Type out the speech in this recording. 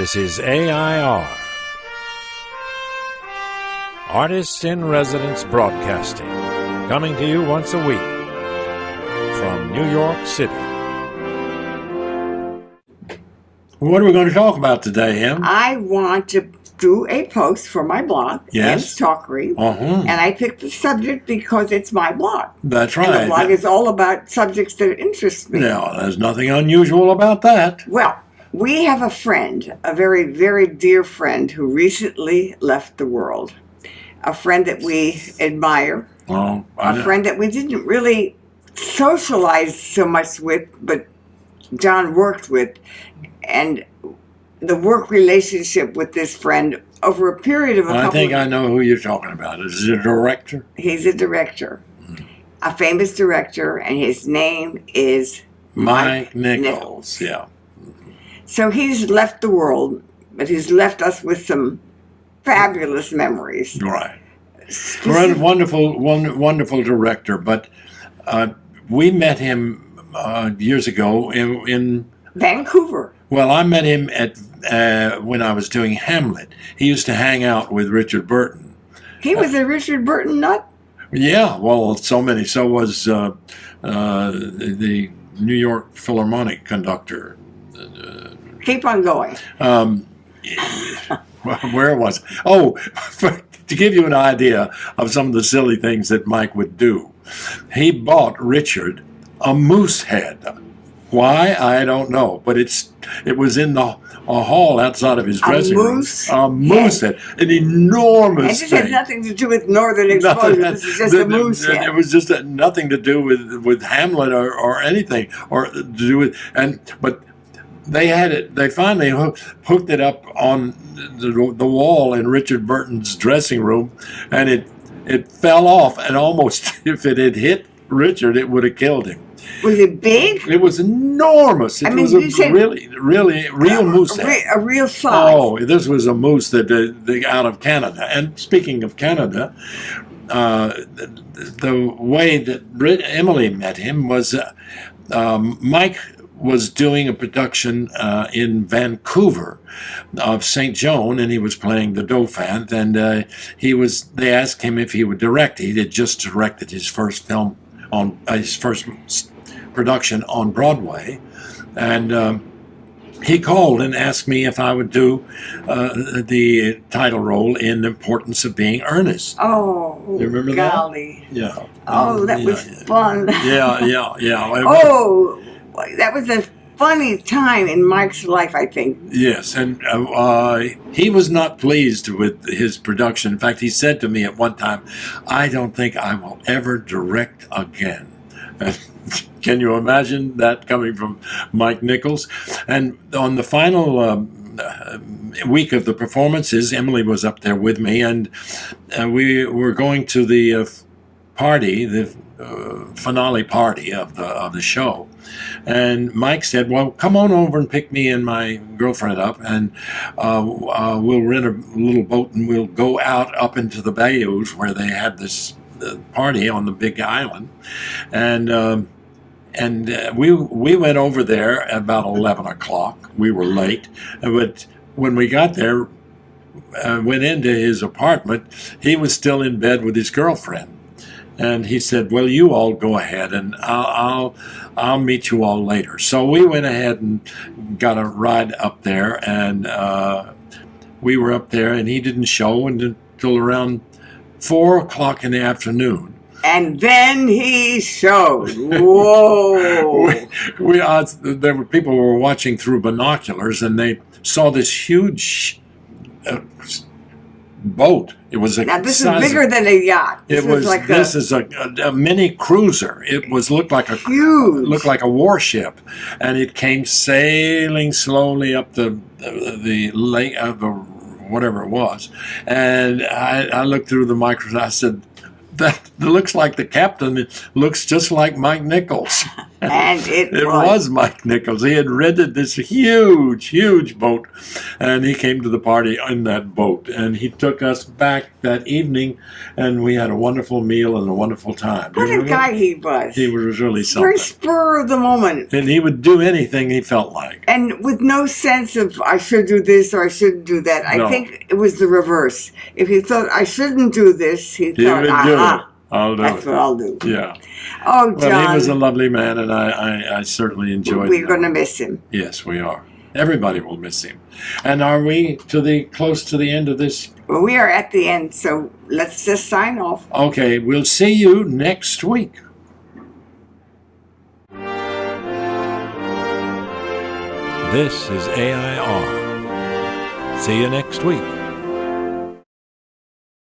This is AI.R. Artists in Residence Broadcasting, coming to you once a week from New York City. What are we going to talk about today, Em? I want to do a post for my blog, Yes. Talkery, and I picked the subject because it's my blog. That's right. And the blog is all about subjects that interest me. No, there's nothing unusual about that. Well, we have a friend, a very, very dear friend who recently left the world. A friend that we admire. Oh, A friend that we didn't really socialize so much with, but John worked with. And the work relationship with this friend over a period of I think I know who you're talking about. Is it a director? He's a director, a famous director, and his name is Mike Nichols. Yeah. So he's left the world, but he's left us with some fabulous memories. Right. Wonderful director. But we met him years ago in Vancouver. Well, I met him at when I was doing Hamlet. He used to hang out with Richard Burton. He was a Richard Burton nut? Yeah, well, so many. So was the New York Philharmonic conductor. Keep on going. Where was it? Oh, to give you an idea of some of the silly things that Mike would do, he bought Richard a moose head. Why? I don't know, but it was in a hall outside of his dressing room. A moose head, an enormous thing. And this has nothing to do with Northern exposure. This is just a moose head. It was just nothing to do with Hamlet or anything, or to do with but they had it. They finally hooked it up on the wall in Richard Burton's dressing room, and it fell off, and almost if it had hit Richard, it would have killed him. Was it big? It was enormous. It was a really real moose head. A real size. Oh, this was a moose that out of Canada. And speaking of Canada, the way that Emily met him was Mike was doing a production in Vancouver of St. Joan, and he was playing the Dauphin. And they asked him if he would direct. He had just directed his first film on his first production on Broadway, and he called and asked me if I would do the title role in The Importance of Being Ernest. Oh, you remember golly. that? Yeah. Oh, that was fun. Yeah. Oh, that was a funny time in Mike's life, I think. Yes, and he was not pleased with his production. In fact, he said to me at one time, "I don't think I will ever direct again." Can you imagine that coming from Mike Nichols? And on the final week of the performances, Emily was up there with me, and we were going to the party, the finale party of the show. And Mike said, "Well, come on over and pick me and my girlfriend up, and we'll rent a little boat and we'll go out up into the bayous where they had this party on the big island." And we went over there at about 11 o'clock. We were late, but when we got there, went into his apartment, he was still in bed with his girlfriend. And he said, "Well, you all go ahead, and I'll meet you all later." So we went ahead and got a ride up there, and we were up there, and he didn't show until around 4 o'clock in the afternoon. And then he showed. Whoa! There were people who were watching through binoculars, and they saw this huge boat. It was now this is bigger than a yacht. This is a mini cruiser. It looked like a warship, and it came sailing slowly up the lake, whatever it was. And I looked through the microscope. I said, "That looks like the captain. It looks just like Mike Nichols." And it It was. was Mike Nichols. He had rented this huge boat, and he came to the party in that boat. And he took us back that evening, and we had a wonderful meal and a wonderful time. Do you What a remember? guy he was. He was really Very something. spur of the moment. And he would do anything he felt like. And with no sense of I should do this or I shouldn't do that. I No. think it was the reverse. If he thought I shouldn't do this, he He thought, would do it. aha, I'll do that's it. what I'll do. Yeah. Oh, Well, John, he was a lovely man, and I certainly enjoyed we're him. going to miss him. Yes, we are. Everybody will miss him. And are we close to the end of this? Well, we are at the end, so let's just sign off. Okay, we'll see you next week. This is AI.R. See you next week.